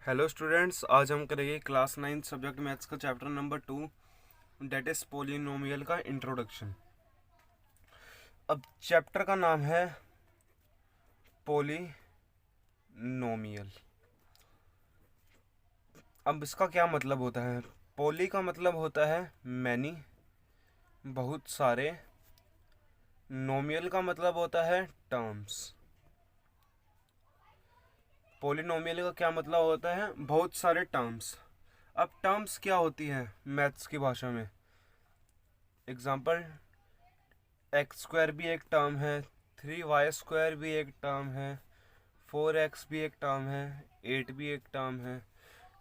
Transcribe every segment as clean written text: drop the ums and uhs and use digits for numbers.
Hello students, आज हम करेंगे क्लास 9 सब्जेक्ट मैथ्स का chapter number 2 that is polynomial का इंट्रोडक्शन। अब चैप्टर का नाम है पोलिनोमियल। अब इसका क्या मतलब होता है? पोली का मतलब होता है मैनी, बहुत सारे। नोमियल का मतलब होता है टर्म्स। पोलिनोमियल का क्या मतलब होता है? बहुत सारे टर्म्स। अब टर्म्स क्या होती हैं मैथ्स की भाषा में? एग्जाम्पल, एक्स स्क्वायर भी एक टर्म है, 3y² भी एक टर्म है, 4x भी एक टर्म है, 8 भी एक टर्म है।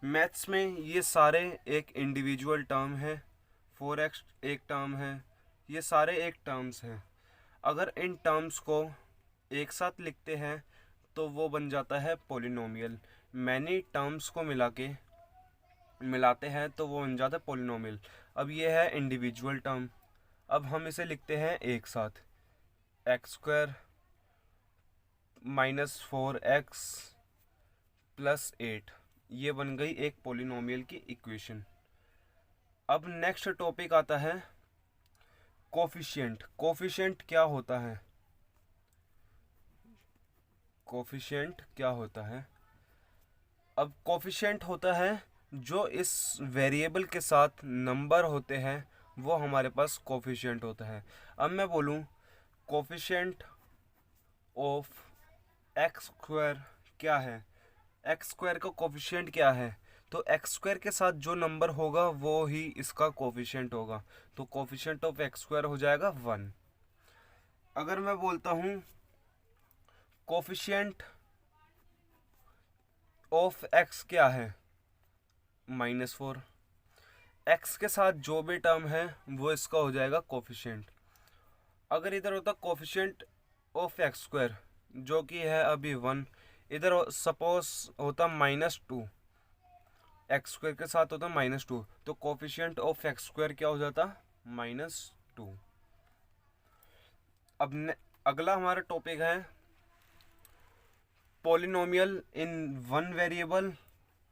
मैथ्स में ये सारे एक इंडिविजुअल टर्म है। 4x एक टर्म है। ये सारे एक टर्म्स हैं। अगर इन टर्म्स को एक साथ लिखते हैं तो वो बन जाता है पोलिनोमियल। मैनी टर्म्स को मिलाते हैं तो वो बन जाता है पोलिनोमियल। अब ये है इंडिविजुअल टर्म। अब हम इसे लिखते हैं एक साथ, x² -4x +8। ये बन गई एक पोलिनोमियल की इक्वेशन। अब नेक्स्ट टॉपिक आता है कोफिशिएंट। कोफिशिएंट क्या होता है? कोफिशिएंट क्या होता है? अब कोफिशिएंट होता है जो इस वेरिएबल के साथ नंबर होते हैं, वो हमारे पास कोफिशिएंट होता है। अब मैं बोलूँ कोफिशिएंट ऑफ x² क्या है? x² का कोफिशिएंट क्या है? तो x² के साथ जो नंबर होगा वो ही इसका कोफिशिएंट होगा। तो कोफिशिएंट ऑफ x² हो जाएगा 1। अगर मैं बोलता हूँ कोफिशिएंट ऑफ x क्या है? -4। x के साथ जो भी टर्म है वो इसका हो जाएगा कोफिशिएंट। अगर इधर होता कोफिशिएंट ऑफ x² जो कि है अभी 1, इधर सपोज होता -2, x² के साथ होता -2, तो कोफिशिएंट ऑफ x² क्या हो जाता? -2। अब अगला हमारा टॉपिक है polynomial in 1 variable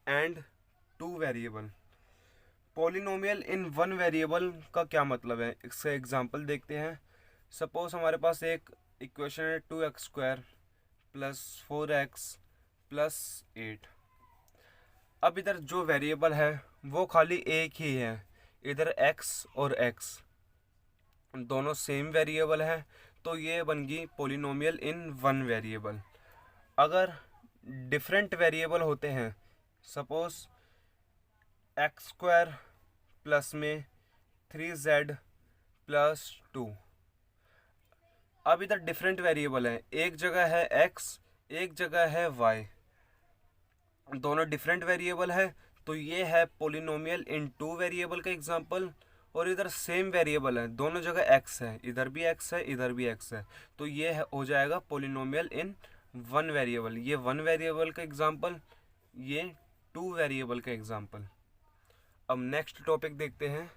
and 2 variable. Polynomial in 1 variable का क्या मतलब है? इससे एग्जांपल देखते हैं। सपोज हमारे पास एक इक्वेशन है 2x² +4x +8। अब इधर जो वेरिएबल है वो खाली एक ही है। इधर x और x दोनों सेम वेरिएबल है, तो ये बन गई पोलिनोमियल इन 1 वेरिएबल। अगर डिफरेंट वेरिएबल होते हैं, सपोज x² प्लस में 3z +2। अब इधर डिफरेंट वेरिएबल है, एक जगह है x, एक जगह है y, दोनों डिफरेंट वेरिएबल है, तो ये है पोलिनोमियल इन 2 वेरिएबल का एग्जांपल। और इधर सेम वेरिएबल है, दोनों जगह x है, इधर भी x है, इधर भी x है, तो ये हो जाएगा पोलिनोमियल इन 1 वेरिएबल। ये 1 वेरिएबल का एग्जांपल, ये 2 वेरिएबल का एग्जांपल। अब नेक्स्ट टॉपिक देखते हैं।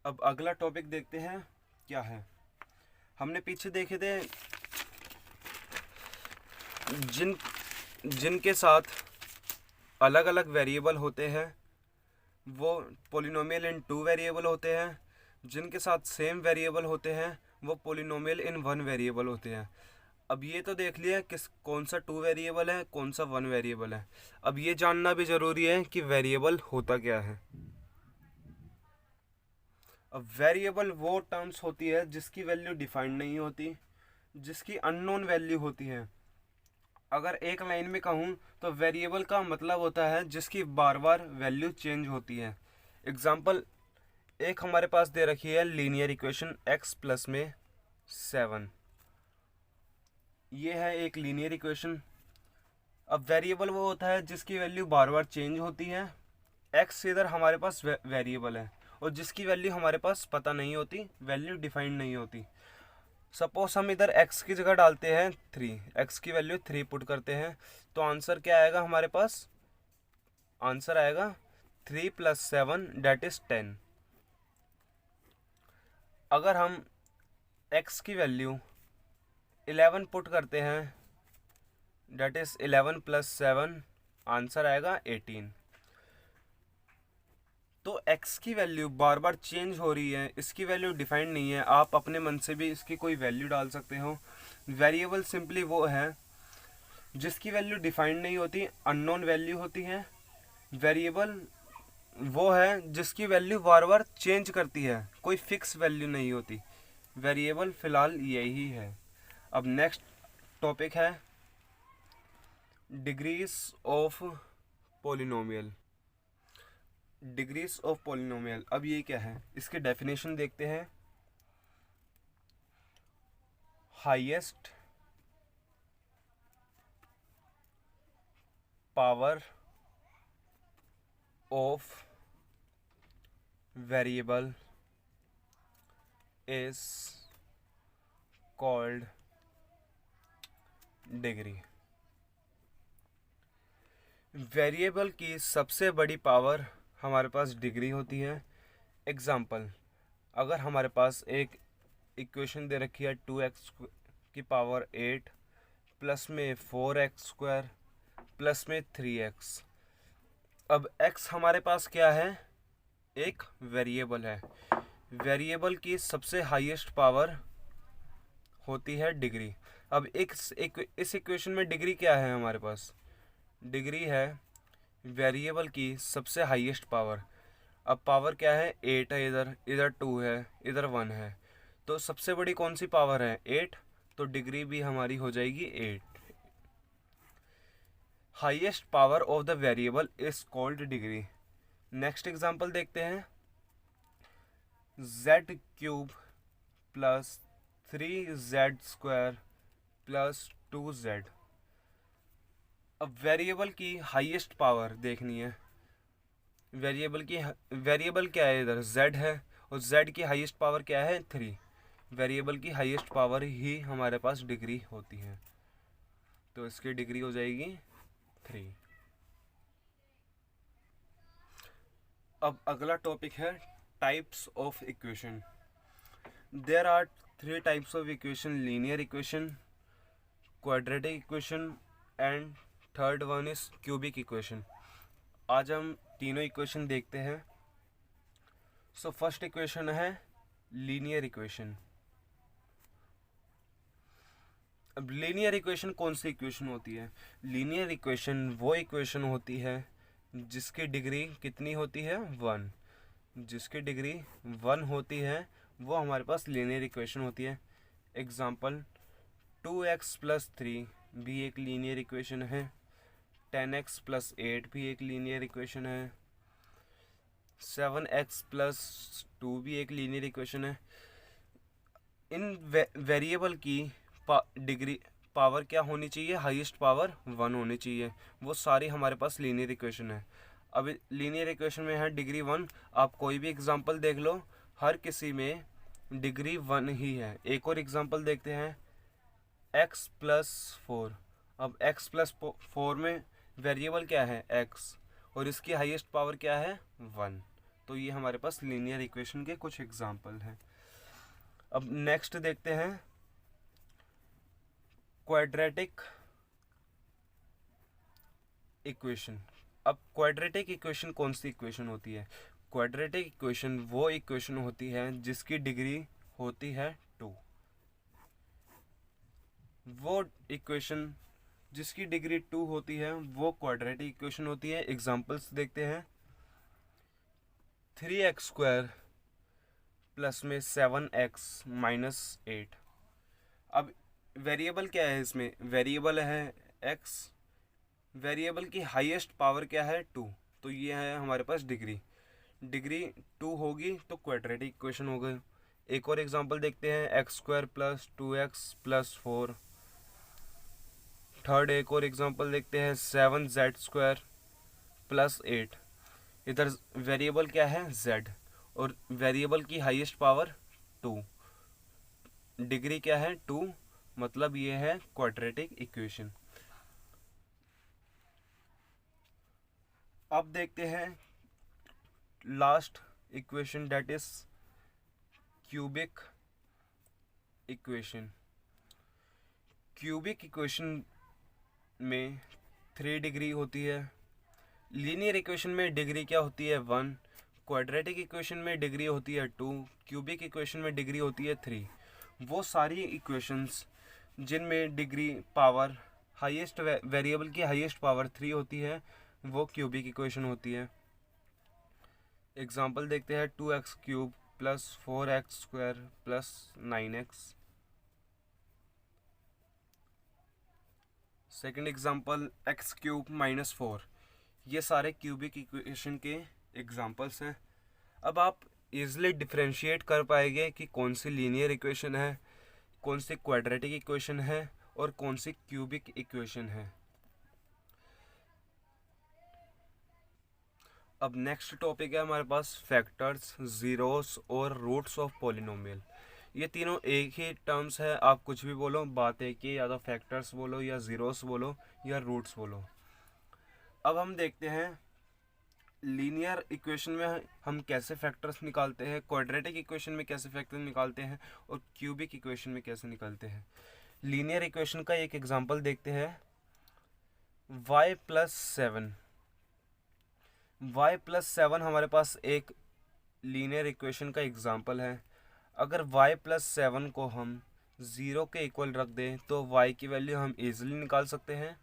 अब अगला टॉपिक देखते हैं क्या है। हमने पीछे देखे थे जिनके साथ अलग अलग वेरिएबल होते हैं वो पोलिनोमियल इन 2 वेरिएबल होते हैं, जिनके साथ सेम वेरिएबल होते हैं वो पोलिनोमियल इन 1 वेरिएबल होते हैं। अब ये तो देख लिया कौन सा 2 वेरिएबल है, कौन सा 1 वेरिएबल है। अब ये जानना भी ज़रूरी है कि वेरिएबल होता क्या है। अब वेरिएबल वो टर्म्स होती है जिसकी वैल्यू डिफाइंड नहीं होती, जिसकी अननोन वैल्यू होती है। अगर एक लाइन में कहूँ तो वेरिएबल का मतलब होता है जिसकी बार बार वैल्यू चेंज होती है। एग्जाम्पल, एक हमारे पास दे रखी है लीनियर इक्वेशन x प्लस में 7। ये है एक लीनियर इक्वेशन। अब वेरिएबल वो होता है जिसकी वैल्यू बार बार चेंज होती है। x इधर हमारे पास वेरिएबल है और जिसकी वैल्यू हमारे पास पता नहीं होती, वैल्यू डिफाइंड नहीं होती। सपोज हम इधर x की जगह डालते हैं 3, x की वैल्यू 3 पुट करते हैं, तो आंसर क्या आएगा हमारे पास? आंसर आएगा 3 + 7 डेट इज 10। अगर हम x की वैल्यू 11 पुट करते हैं, डेट इज 11 + 7, आंसर आएगा 18। तो x की वैल्यू बार बार चेंज हो रही है, इसकी वैल्यू डिफाइंड नहीं है, आप अपने मन से भी इसकी कोई वैल्यू डाल सकते हो। वेरिएबल सिंपली वो है जिसकी वैल्यू डिफाइंड नहीं होती, अननोन वैल्यू होती है। वेरिएबल वो है जिसकी वैल्यू बार बार चेंज करती है, कोई फिक्स वैल्यू नहीं होती। वेरिएबल फिलहाल यही है। अब नेक्स्ट टॉपिक है degrees of polynomial. Degrees of polynomial, अब ये क्या है, इसके डेफिनेशन देखते हैं। Highest power of variable is called degree. Variable की सबसे बड़ी पावर हमारे पास डिग्री होती है। एग्जाम्पल, अगर हमारे पास एक इक्वेशन दे रखी है 2x की पावर 8 प्लस में 4x स्क्वायर प्लस में 3x। अब x हमारे पास क्या है, एक वेरिएबल है। वेरिएबल की सबसे हाईएस्ट पावर होती है डिग्री। अब इस इक्वेशन में डिग्री क्या है हमारे पास, डिग्री है वेरिएबल की सबसे हाईएस्ट पावर। अब पावर क्या है, 8 है, इधर इधर 2 है, इधर 1 है, तो सबसे बड़ी कौन सी पावर है, 8, तो डिग्री भी हमारी हो जाएगी 8। Highest power of the variable is called degree. Next example देखते हैं। z cube plus 3z square plus 2z। अब वेरिएबल की हाईएस्ट पावर देखनी है। वेरिएबल क्या है, इधर z है, और z की हाईएस्ट पावर क्या है, 3। वेरिएबल की हाईएस्ट पावर ही हमारे पास डिग्री होती है, तो इसकी डिग्री हो जाएगी 3। अब अगला टॉपिक है types of equation. There are 3 types of equation, linear equation, quadratic equation and third one is cubic equation. आज हम तीनों इक्वेशन देखते हैं। सो फर्स्ट इक्वेशन है लीनियर इक्वेशन। अब लीनियर इक्वेशन कौन सी इक्वेशन होती है, लीनियर इक्वेशन वो इक्वेशन होती है जिसकी डिग्री कितनी होती है, 1। जिसकी डिग्री 1 होती है वो हमारे पास लीनियर इक्वेशन होती है। एग्जाम्पल, 2x प्लस 3 भी एक लीनियर इक्वेशन है, 10x प्लस 8 भी एक लीनियर इक्वेशन है, 7x प्लस 2 भी एक लीनियर इक्वेशन है। इन वेरिएबल की डिग्री पावर क्या होनी चाहिए, हाईएस्ट पावर 1 होनी चाहिए, वो सारी हमारे पास लीनियर इक्वेशन है। अब लीनियर इक्वेशन में है डिग्री 1। आप कोई भी एग्जांपल देख लो, हर किसी में डिग्री 1 ही है। एक और एग्जांपल देखते हैं, x प्लस 4। अब x प्लस 4 में वेरिएबल क्या है, x, और इसकी हाईएस्ट पावर क्या है, 1। तो ये हमारे पास लीनियर इक्वेशन के कुछ एग्जांपल हैं। अब नेक्स्ट देखते हैं क्वाड्रेटिक इक्वेशन। अब क्वाड्रेटिक इक्वेशन कौन सी इक्वेशन होती है, क्वाड्रेटिक इक्वेशन वो इक्वेशन होती है जिसकी डिग्री होती है 2। वो इक्वेशन जिसकी डिग्री 2 होती है वो क्वाड्रेटिक इक्वेशन होती है। एग्जांपल्स देखते हैं, 3x स्क्वायर प्लस में 7x माइनस 8। अब वेरिएबल क्या है, इसमें वेरिएबल है x, वेरिएबल की हाईएस्ट पावर क्या है, 2, तो ये है हमारे पास डिग्री। डिग्री 2 होगी तो क्वाड्रेटिक इक्वेशन हो गई। एक और एग्जांपल देखते हैं, x square plus 2x plus 4। Third एक और एग्जांपल देखते हैं, 7z स्क्वायर प्लस 8। इधर वेरिएबल क्या है, z, और वेरिएबल की हाईएस्ट पावर 2, डिग्री क्या है, 2, मतलब ये है क्वाड्रेटिक इक्वेशन। अब देखते हैं last equation, that is cubic equation. Cubic equation में 3 डिग्री होती है, लीनियर इक्वेशन में डिग्री क्या होती है 1, क्वाड्रेटिक इक्वेशन में डिग्री होती है 2, क्यूबिक इक्वेशन में डिग्री होती है 3। वो सारी इक्वेशंस जिनमें डिग्री पावर हाईएस्ट वेरिएबल की हाईएस्ट पावर 3 होती है वो क्यूबिक इक्वेशन होती है। एग्जांपल देखते हैं 2x³ plus 4x² plus 9x। Second example x³ minus 4। ये सारे क्यूबिक इक्वेशन के एग्जांपल्स हैं। अब आप इजीली डिफरेंशिएट कर पाएंगे कि कौन सी लीनियर इक्वेशन है, कौन सी क्वाड्रेटिक इक्वेशन है और कौन सी क्यूबिक इक्वेशन है। अब नेक्स्ट टॉपिक है हमारे पास फैक्टर्स, जीरोस और रूट्स ऑफ पॉलिनोमियल। ये तीनों एक ही टर्म्स है, आप कुछ भी बोलो, बात एक ही, या तो फैक्टर्स बोलो या जीरोस बोलो या रूट्स बोलो। अब हम देखते हैं लीनियर इक्वेशन में हम कैसे फैक्टर्स निकालते हैं, क्वाड्रेटिक इक्वेशन में कैसे फैक्टर निकालते हैं और क्यूबिक इक्वेशन में कैसे निकालते हैं। लीनियर इक्वेशन का एक एग्जांपल देखते हैं y+7। y+7 हमारे पास एक लीनियर इक्वेशन का एग्जांपल है। अगर y+7 को हम 0 के इक्वल रख दें तो y की वैल्यू हम इजीली निकाल सकते हैं।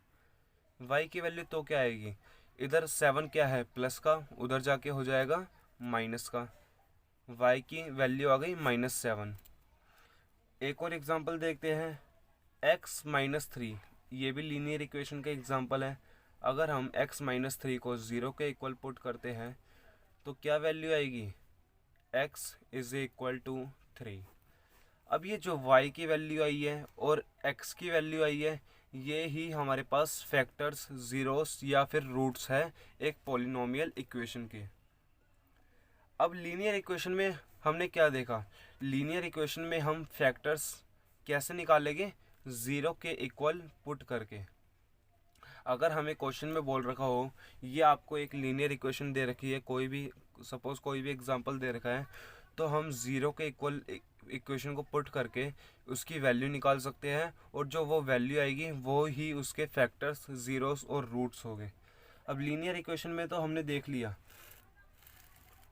y की वैल्यू तो क्या आएगी, इधर 7 क्या है प्लस का, उधर जाके हो जाएगा माइनस का। y की वैल्यू आ गई -7। एक और एग्जांपल देखते हैं x-3। ये भी लीनियर इक्वेशन का एग्जांपल है। अगर हम x-3 को 0 के इक्वल पुट करते हैं तो क्या वैल्यू आएगी, x = 3। अब ये जो y की वैल्यू आई है और x की वैल्यू आई है, ये ही हमारे पास फैक्टर्स, जीरोस या फिर रूट्स है एक पॉलिनोमियल इक्वेशन के। अब लीनियर इक्वेशन में हमने क्या देखा, लीनियर इक्वेशन में हम फैक्टर्स कैसे निकालेंगे, 0 के इक्वल पुट करके। अगर हमें क्वेश्चन में बोल रखा हो, ये आपको एक लीनियर इक्वेशन दे रखी है, कोई भी सपोज कोई भी एग्जांपल दे रखा है, तो हम 0 के इक्वल इक्वेशन को पुट करके उसकी वैल्यू निकाल सकते हैं और जो वो वैल्यू आएगी वो ही उसके फैक्टर्स, जीरोस और रूट्स होंगे। अब लीनियर इक्वेशन में तो हमने देख लिया।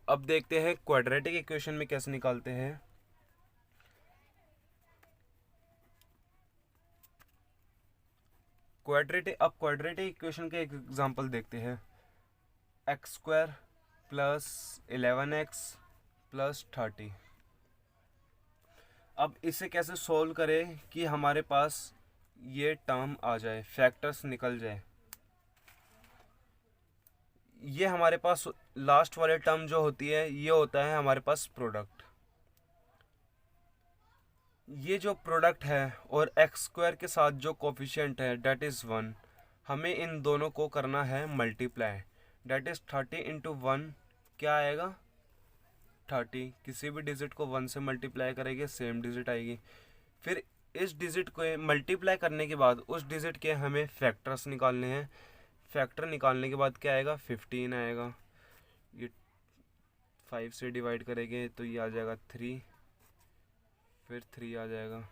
अब देखते हैं क्वाड्रेटिक इक्वेशन में कैसे निकालते हैं। क्वाड्रेटिक इक्वेशन के एग्जांपल देखते हैं x² प्लस 11x प्लस 30। अब इसे कैसे सोल्व करें कि हमारे पास ये टर्म आ जाए, फैक्टर्स निकल जाए। ये हमारे पास लास्ट वाले टर्म जो होती है ये होता है हमारे पास प्रोडक्ट। ये जो प्रोडक्ट है और x² के साथ जो कोफिशिएंट है डेट इज़ 1, हमें इन दोनों को करना है मल्टीप्लाई। डेट इज़ 30 × 1 क्या आएगा 30। किसी भी डिजिट को 1 से मल्टीप्लाई करेंगे सेम डिजिट आएगी। फिर इस डिजिट को मल्टीप्लाई करने के बाद उस डिजिट के हमें फैक्टर्स निकालने हैं। फैक्टर निकालने के बाद क्या आएगा 15 आएगा। ये 5 से डिवाइड करेंगे तो ये आ जाएगा 3, फिर 3 आ जाएगा।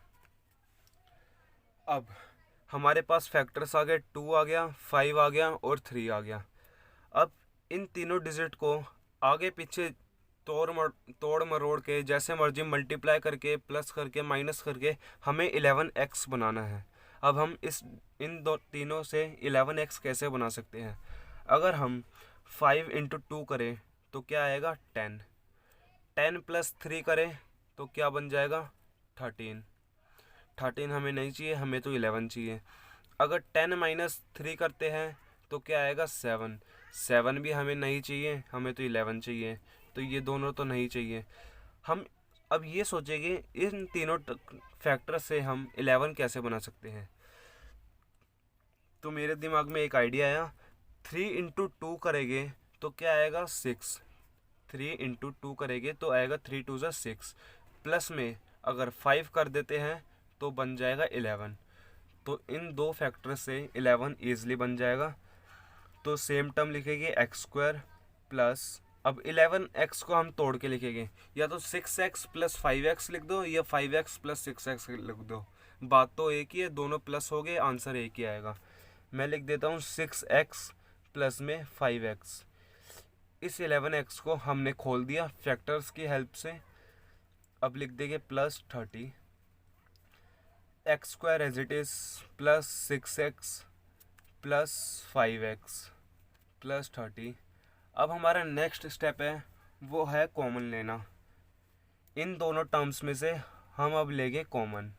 अब हमारे पास फैक्टर्स आ गए, 2 आ गया, 5 आ गया और 3 आ गया। अब इन तीनों डिजिट को आगे पीछे तोड़ मरोड़ के जैसे मर्जी मल्टीप्लाई करके, प्लस करके, माइनस करके हमें 11x बनाना है। अब हम इन तीनों से 11x कैसे बना सकते हैं। अगर हम 5 × 2 करें तो क्या आएगा 10। 10 + 3 करें तो क्या बन जाएगा 13। 13 हमें नहीं चाहिए, हमें तो 11 चाहिए। अगर 10 - 3 करते हैं तो क्या आएगा 7। 7 भी हमें नहीं चाहिए, हमें तो 11 चाहिए। तो ये दोनों तो नहीं चाहिए। हम अब ये सोचेंगे इन तीनों फैक्टर से हम 11 कैसे बना सकते हैं। तो मेरे दिमाग में एक आइडिया आया, 3 × 2 करेंगे तो क्या आएगा 6। 3 × 2 करेंगे तो आएगा 3 × 2 = 6। प्लस में अगर 5 कर देते हैं तो बन जाएगा 11। तो इन दो फैक्टर से 11 ईजिली बन जाएगा। तो सेम टर्म लिखेंगे x² प्लस, अब 11x को हम तोड़ के लिखेंगे, या तो 6x + 5x लिख दो या 5x + 6x लिख दो। बात तो एक ही है, दोनों प्लस हो गए, आंसर एक ही आएगा। मैं लिख देता हूँ 6x प्लस में 5x। इस 11x को हमने खोल दिया फैक्टर्स की हेल्प से। अब लिख देंगे plus 30 x² as it is plus 6x plus 5x plus 30। अब हमारा नेक्स्ट स्टेप है वो है कॉमन लेना। इन दोनों टर्म्स में से हम अब लेंगे कॉमन।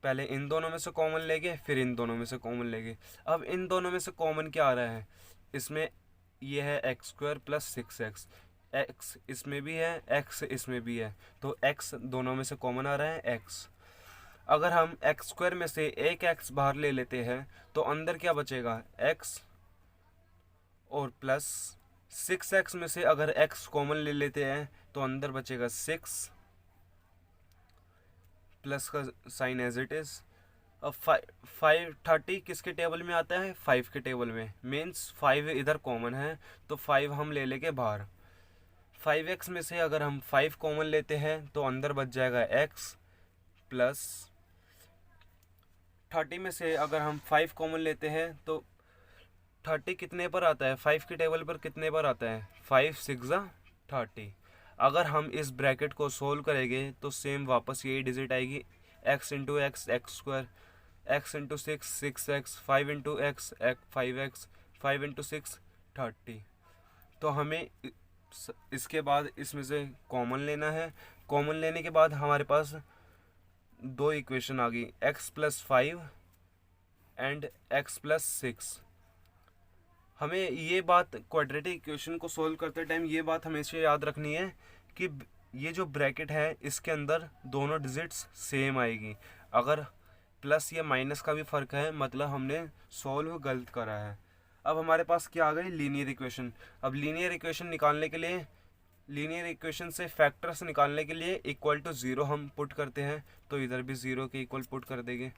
पहले इन दोनों में से कॉमन लेंगे, फिर इन दोनों में से कॉमन लेंगे। अब इन दोनों में से कॉमन क्या आ रहा है, इसमें ये है x² प्लस 6x। x इसमें भी है, x इसमें भी है, तो x दोनों में से कॉमन आ रहा है x। अगर हम x² में से एक x बाहर ले लेते हैं तो अंदर क्या बचेगा, x, और प्लस 6x में से अगर x कॉमन ले लेते हैं तो अंदर बचेगा 6 प्लस का साइन एज इट इज़। अब 530 किसके टेबल में आता है, 5 के टेबल में, मीन्स 5 इधर कॉमन है तो 5 हम ले लेंगे बाहर। 5x में से अगर हम 5 कॉमन लेते हैं तो अंदर बच जाएगा x, प्लस 30 में से अगर हम 5 कॉमन लेते हैं तो 30 कितने पर आता है, 5 के टेबल पर कितने पर आता है, 5 6 30। अगर हम इस ब्रैकेट को सोल्व करेंगे तो सेम वापस यही डिजिट आएगी, x into x x², x into 6 6x, 5 into x 5x, 5 into 6 30। तो हमें इसके बाद इसमें से कॉमन लेना है। कॉमन लेने के बाद हमारे पास दो इक्वेशन आ गई, x plus 5 and x plus 6। हमें ये बात क्वाड्रेटिक इक्वेशन को सोल्व करते टाइम ये बात हमेशा याद रखनी है कि ये जो ब्रैकेट है इसके अंदर दोनों डिजिट्स सेम आएगी। अगर प्लस या माइनस का भी फ़र्क है मतलब हमने सॉल्व गलत करा है। अब हमारे पास क्या आ गई, लीनियर इक्वेशन। अब लीनियर इक्वेशन निकालने के लिए, लीनियर इक्वेशन से फैक्टर्स निकालने के लिए इक्वल टू 0 हम पुट करते हैं, तो इधर भी 0 के इक्वल पुट कर देंगे।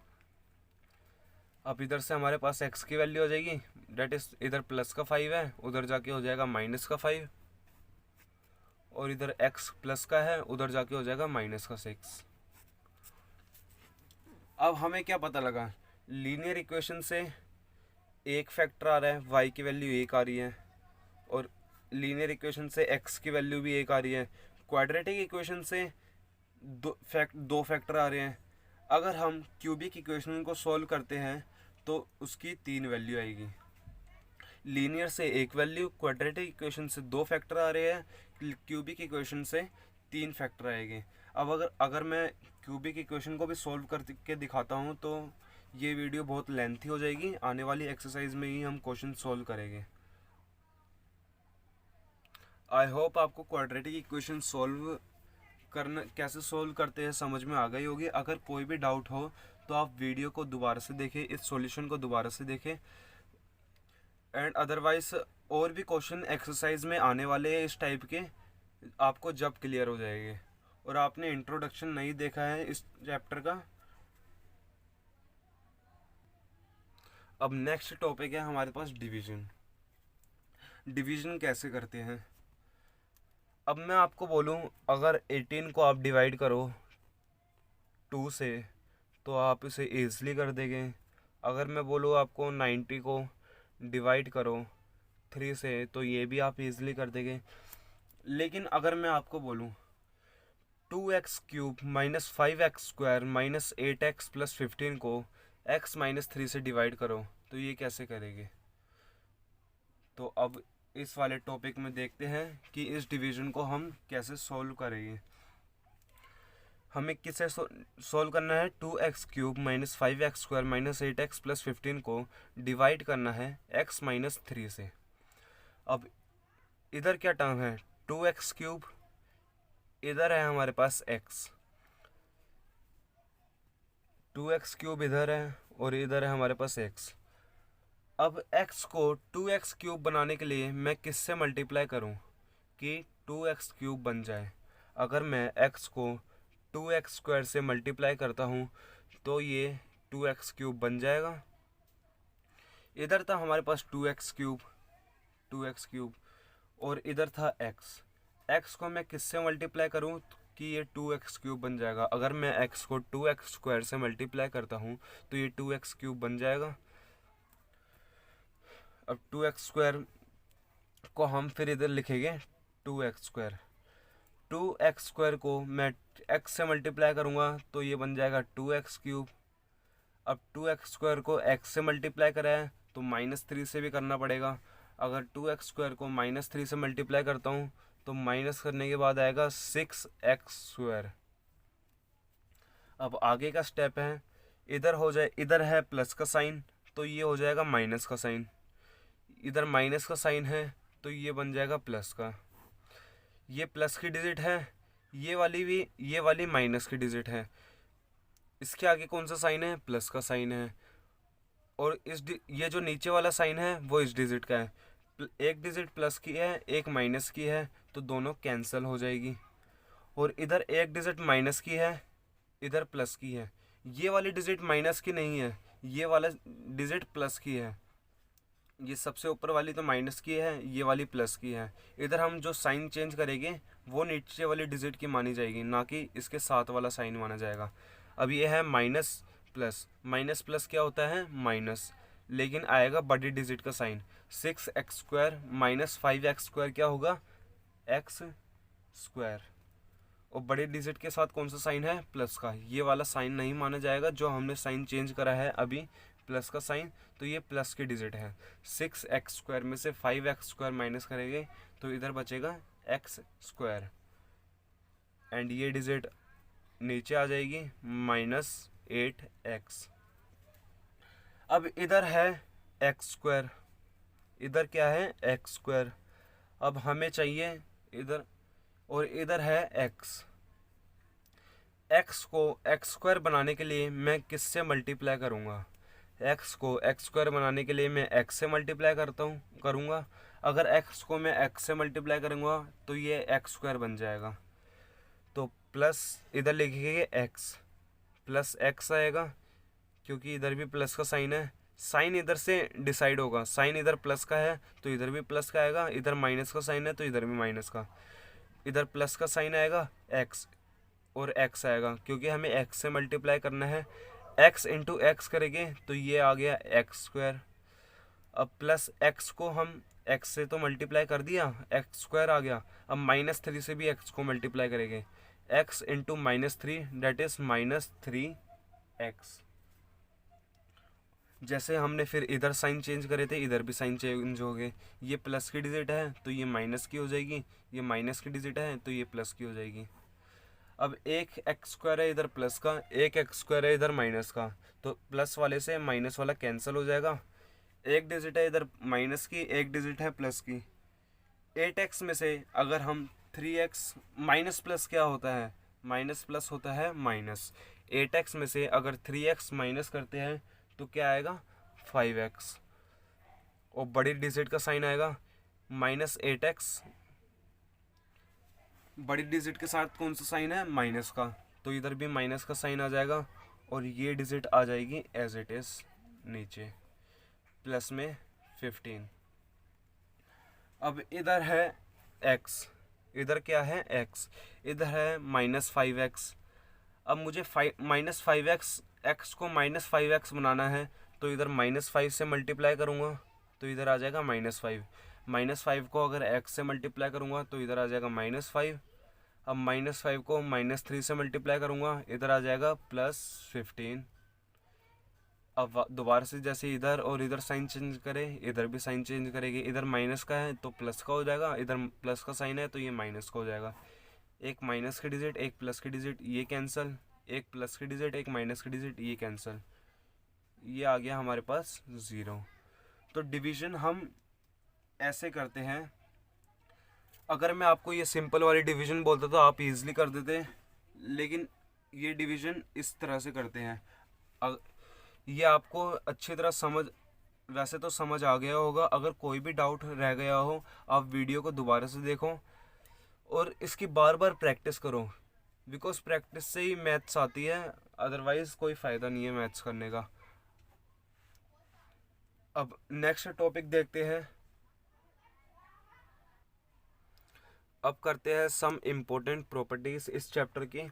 अब इधर से हमारे पास x की वैल्यू हो जाएगी, डेट इज इधर प्लस का 5 है, उधर जाके हो जाएगा माइनस का 5, और इधर x प्लस का है, उधर जाके हो जाएगा माइनस का 6। अब हमें क्या पता लगा, लीनियर इक्वेशन से एक फैक्टर आ रहा है, y की वैल्यू 1 आ रही है, और लीनियर इक्वेशन से x की वैल्यू भी 1 आ रही है। क्वाड्रेटिक इक्वेशन से दो फैक्टर आ रहे हैं। अगर हम क्यूबिक इक्वेशन को सॉल्व करते हैं तो उसकी 3 वैल्यू आएगी। लीनियर से एक वैल्यू, क्वाड्रेटिक इक्वेशन से 2 फैक्टर आ रहे हैं, क्यूबिक इक्वेशन से 3 फैक्टर आएंगे। अब अगर मैं क्यूबिक इक्वेशन को भी सॉल्व करके दिखाता हूँ तो ये वीडियो बहुत लेंथी हो जाएगी। आने वाली एक्सरसाइज में ही हम क्वेश्चन सॉल्व करेंगे। आई होप आपको क्वाड्रेटिक इक्वेशन सॉल्व करना, कैसे सॉल्व करते हैं समझ में आ गई होगी। अगर कोई भी डाउट हो तो आप वीडियो को दोबारा से देखें, इस सॉल्यूशन को दोबारा से देखें, एंड अदरवाइज और भी क्वेश्चन एक्सरसाइज में आने वाले हैं इस टाइप के, आपको जब क्लियर हो जाएंगे। और आपने इंट्रोडक्शन नहीं देखा है इस चैप्टर का। अब नेक्स्ट टॉपिक है हमारे पास डिवीजन। डिवीजन कैसे करते हैं। अब मैं आपको बोलूं, अगर 18 को आप डिवाइड करो 2 से तो आप इसे ईज़िली कर देंगे। अगर मैं बोलूँ आपको 90 को डिवाइड करो 3 से तो ये भी आप ईज़िली कर देंगे। लेकिन अगर मैं आपको बोलूँ 2x³ minus 5x² minus 8x plus 15 को x माइनस 3 से डिवाइड करो तो ये कैसे करेंगे। तो अब इस वाले टॉपिक में देखते हैं कि इस डिवीज़न को हम कैसे सॉल्व करेंगे। हमें किससे सॉल्व करना है, 2x³ minus 5x² minus 8x plus 15 को डिवाइड करना है x माइनस 3 से। अब इधर क्या टर्म है, 2x³, इधर है हमारे पास x, 2x³ इधर है और इधर है हमारे पास x। अब x को 2x³ बनाने के लिए मैं किससे मल्टीप्लाई करूं कि 2x³ बन जाए। अगर मैं x को 2x² से मल्टीप्लाई करता हूं तो ये 2x³ बन जाएगा। इधर था हमारे पास 2x³ और इधर था x को मैं किससे मल्टीप्लाई करूं कि ये 2x³ बन जाएगा। अगर मैं x को 2x² से मल्टीप्लाई करता हूं तो ये 2x³ बन जाएगा। अब 2x² को हम फिर इधर लिखेंगे 2x²। 2x² को मैं x से मल्टीप्लाई करूँगा तो ये बन जाएगा 2x³। अब 2x² को x से मल्टीप्लाई करा है तो -3 से भी करना पड़ेगा। अगर 2x² को -3 से मल्टीप्लाई करता हूँ तो माइनस करने के बाद आएगा 6x²। अब आगे का स्टेप है, इधर है प्लस का साइन तो ये हो जाएगा माइनस का साइन, इधर माइनस का साइन है तो ये बन जाएगा प्लस का। ये प्लस की डिजिट है, ये वाली माइनस की डिजिट है। इसके आगे कौन सा साइन है? प्लस का साइन है। और ये जो नीचे वाला साइन है वो इस डिजिट का है। एक डिजिट प्लस की है, एक माइनस की है, तो दोनों कैंसिल हो जाएगी। और इधर एक डिजिट माइनस की है, इधर प्लस की है। ये वाली डिजिट माइनस की नहीं है, ये वाला डिजिट प्लस की है। ये सबसे ऊपर वाली तो माइनस की है, ये वाली प्लस की है। इधर हम जो साइन चेंज करेंगे वो नीचे वाली डिजिट की मानी जाएगी, ना कि इसके साथ वाला साइन माना जाएगा। अब ये है माइनस प्लस क्या होता है? माइनस, लेकिन आएगा बड़ी डिजिट का साइन। 6x² माइनस 5x² क्या होगा? x²। और बड़े डिजिट के साथ कौन सा साइन है? प्लस का। ये वाला साइन नहीं माना जाएगा जो हमने साइन चेंज करा है अभी, प्लस का साइन, तो ये प्लस की डिजिट है। 6x² में से 5x² माइनस करेंगे तो इधर बचेगा x²। एंड ये डिजिट नीचे आ जाएगी -8x। अब इधर है x², इधर क्या है? x²। अब हमें चाहिए इधर, और इधर है x को x² बनाने के लिए मैं किससे मल्टीप्लाई करूँगा? x को x² बनाने के लिए मैं x से मल्टीप्लाई करूँगा। अगर x को मैं x से मल्टीप्लाई करूँगा तो ये x² बन जाएगा। तो प्लस इधर लिखेंगे x, प्लस x आएगा क्योंकि इधर भी प्लस का साइन है। साइन इधर से डिसाइड होगा, साइन इधर प्लस का है तो इधर भी प्लस का आएगा, इधर माइनस का साइन है तो इधर भी माइनस का। इधर प्लस का साइन आएगा x और x आएगा क्योंकि हमें x से मल्टीप्लाई करना है। x इंटू x करेंगे तो ये आ गया x²। अब प्लस x को हम x से तो मल्टीप्लाई कर दिया, x² आ गया। अब -3 से भी x को मल्टीप्लाई करेंगे, x into -3 date is -3x। जैसे हमने फिर इधर साइन चेंज करे थे, इधर भी साइन चेंज हो गए। ये प्लस की डिजिट है तो ये माइनस की हो जाएगी, ये माइनस की डिजिट है तो ये प्लस की हो जाएगी। अब एक x² है इधर प्लस का, एक x² है इधर माइनस का, तो प्लस वाले से माइनस वाला कैंसिल हो जाएगा। एक डिजिट है इधर माइनस की, एक डिजिट है प्लस की। 8x में से अगर हम 3x माइनस प्लस क्या होता है? माइनस प्लस होता है माइनस। 8x में से अगर 3x माइनस करते हैं तो क्या आएगा? 5x। और बड़ी डिजिट का साइन आएगा -8x। बड़ी डिजिट के साथ कौन सा साइन है? माइनस का, तो इधर भी माइनस का साइन आ जाएगा और ये डिजिट आ जाएगी एज इट इज नीचे, प्लस में 15। अब इधर है x, इधर क्या है? x, इधर है -5x। अब मुझे -5x, x को -5x बनाना है तो इधर -5 से मल्टीप्लाई करूँगा तो इधर आ जाएगा -5। -5 को अगर x से मल्टीप्लाई करूँगा तो इधर आ जाएगा -5। अब -5 को -3 से मल्टीप्लाई करूँगा, इधर आ जाएगा +15। अब दोबारा से जैसे इधर और इधर साइन चेंज करें, इधर भी साइन चेंज करेंगे। इधर माइनस का है तो प्लस का हो जाएगा, इधर प्लस का साइन है तो ये माइनस का हो जाएगा। एक माइनस की डिजिट, एक प्लस की डिजिट, ये कैंसिल। एक प्लस की डिजिट, एक माइनस की डिजिट, ये कैंसिल। ये आ गया हमारे पास 0। तो डिवीज़न हम ऐसे करते हैं। अगर मैं आपको ये सिंपल वाली डिवीज़न बोलता तो आप इजीली कर देते, लेकिन ये डिवीज़न इस तरह से करते हैं। ये आपको अच्छी तरह वैसे तो समझ आ गया होगा। अगर कोई भी डाउट रह गया हो आप वीडियो को दोबारा से देखो और इसकी बार बार प्रैक्टिस करो, बिकॉज प्रैक्टिस से ही मैथ्स आती है, अदरवाइज़ कोई फ़ायदा नहीं है मैथ्स करने का। अब नेक्स्ट टॉपिक देखते हैं। अब करते हैं सम इम्पोर्टेंट प्रॉपर्टीज़ इस चैप्टर की,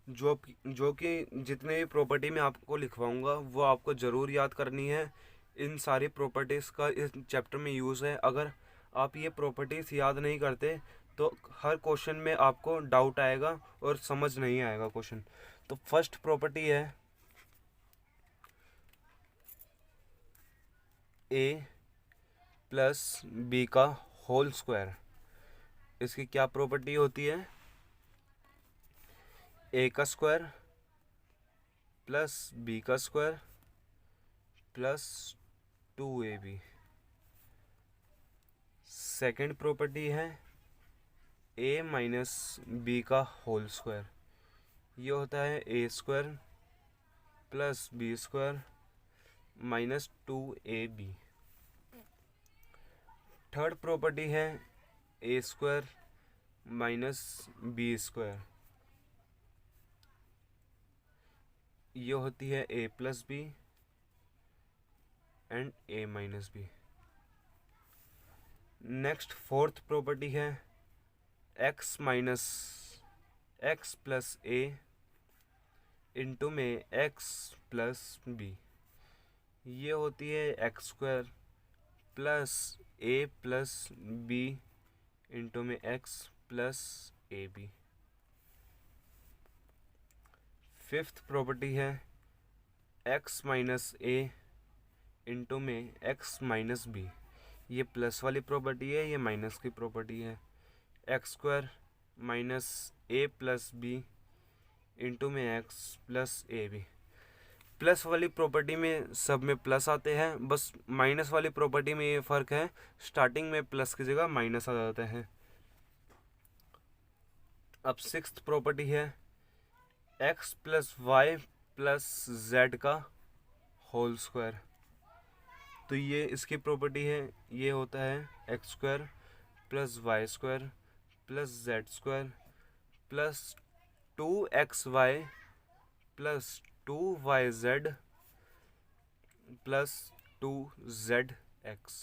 जो कि जितने भी प्रॉपर्टी मैं आपको लिखवाऊंगा वो आपको ज़रूर याद करनी है। इन सारी प्रॉपर्टीज़ का इस चैप्टर में यूज़ है। अगर आप ये प्रॉपर्टीज़ याद नहीं करते तो हर क्वेश्चन में आपको डाउट आएगा और समझ नहीं आएगा क्वेश्चन। तो फर्स्ट प्रॉपर्टी है ए प्लस बी का होल स्क्वायर। इसकी क्या प्रॉपर्टी होती है? ए का स्क्वायर प्लस बी का square plus 2ab। Second property है ए माइनस बी का होल स्क्वायर। ये होता है A square plus B square minus 2ab। Third property है A square minus B square. ये होती है A plus B and A minus B. Next fourth property है एक्स माइनस एक्स प्लस ए into में x plus b. ये होती है x square plus a plus b into में x plus a b. Fifth property है x minus a into में x minus b. ये plus वाली प्रॉपर्टी है, ये माइनस की प्रॉपर्टी है। X square minus a plus b into में x plus a b. Plus वाली प्रॉपर्टी में सब में प्लस आते हैं, बस माइनस वाली प्रॉपर्टी में ये फ़र्क है, स्टार्टिंग में प्लस की जगह माइनस आ जाते हैं। अब सिक्स्थ प्रॉपर्टी है x plus Y plus z का होल स्क्वायर। तो ये इसकी प्रॉपर्टी है, ये होता है x square plus Y square plus Z square plus 2xy plus 2yz plus 2zx।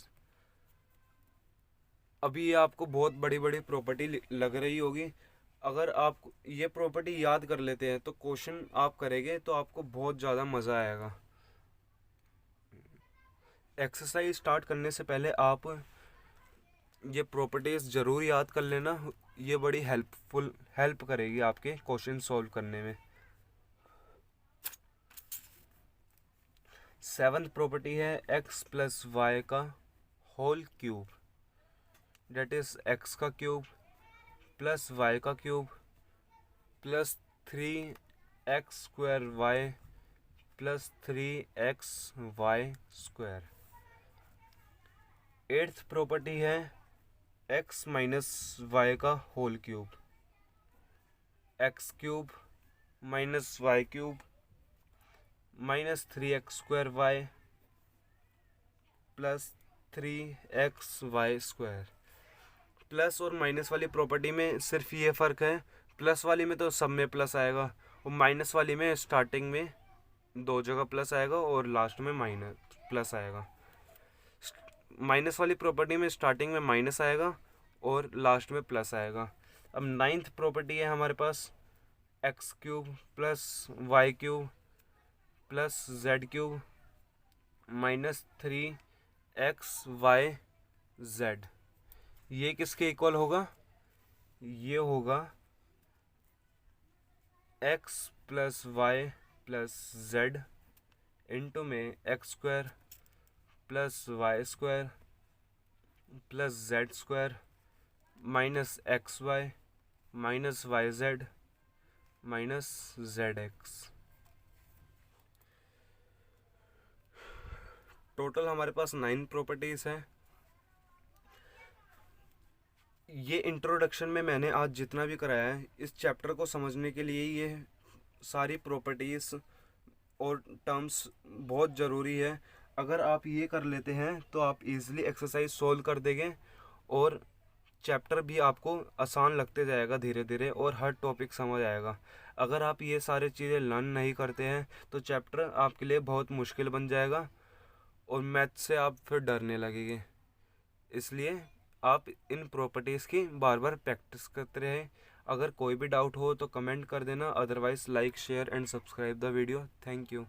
अभी ये आपको बहुत बड़ी बड़ी प्रॉपर्टी लग रही होगी। अगर आप ये प्रॉपर्टी याद कर लेते हैं तो क्वेश्चन आप करेंगे तो आपको बहुत ज़्यादा मज़ा आएगा। एक्सरसाइज स्टार्ट करने से पहले आप ये प्रॉपर्टीज़ ज़रूर याद कर लेना, ये बड़ी हेल्प करेगी आपके क्वेश्चन सॉल्व करने में। सेवंथ प्रॉपर्टी है एक्स प्लस वाई का whole cube, that is x का क्यूब प्लस वाई का cube plus 3x square y plus 3xy square. Eighth property है एक्स माइनस वाई का whole cube, x cube minus y cube minus 3x square y plus 3xy square. Plus और minus वाली property में सिर्फ ये फ़र्क है, प्लस वाली में तो सब में प्लस आएगा और माइनस वाली में स्टार्टिंग में 2 जगह प्लस आएगा और लास्ट में माइनस प्लस आएगा। माइनस वाली प्रॉपर्टी में स्टार्टिंग में माइनस आएगा और लास्ट में प्लस आएगा। अब नाइन्थ प्रॉपर्टी है हमारे पास X cube plus Y cube plus Z cube minus 3xy Z. ये किसके इक्वल होगा? ये होगा x plus Y plus Z into में X square plus Y square plus Z square minus X Y minus Y Z minus Z X. Total हमारे पास 9 properties हैं। ये इंट्रोडक्शन में मैंने आज जितना भी कराया है, इस चैप्टर को समझने के लिए ये सारी प्रॉपर्टीज़ और टर्म्स बहुत ज़रूरी है। अगर आप ये कर लेते हैं तो आप इजीली एक्सरसाइज सोल्व कर देंगे और चैप्टर भी आपको आसान लगते जाएगा धीरे धीरे और हर टॉपिक समझ आएगा। अगर आप ये सारी चीज़ें लर्न नहीं करते हैं तो चैप्टर आपके लिए बहुत मुश्किल बन जाएगा और मैथ से आप फिर डरने लगेंगे। इसलिए आप इन प्रॉपर्टीज़ की बार बार प्रैक्टिस करते रहें। अगर कोई भी डाउट हो तो कमेंट कर देना, otherwise like share and subscribe the video. Thank you.